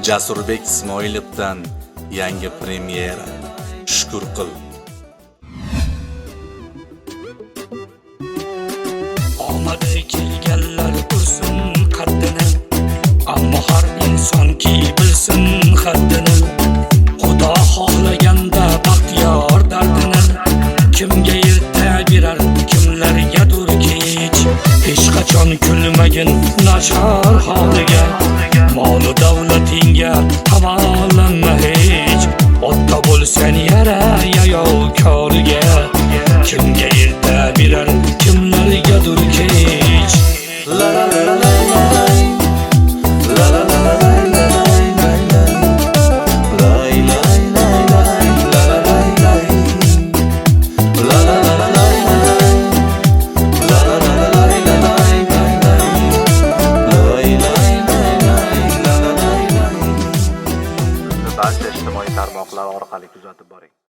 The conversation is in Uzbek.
Jasurbek Ismoilovdan yangi premyera. Shukur qil. Omadi kelganlar ursin qaddini, ammo har insonki bilsin haddini. Xudo xohlaganda baxtiyor dardini, kimga erta berar, kimlargadir kech. Hech qachon kulmagin nachar holiga, mol davlatingga havolanma hech. Ota bo'lsan yara yayov koriga, kimga erta berar, kimlargadir kech. La la la la la la. La la la la la la. Lay lay lay lay. La la lay lay. La la la la la. La la la la la la. Lay lay lay lay. La la lay lay. Barcha ijtimoiy tarmoqlar orqali kuzatib boring.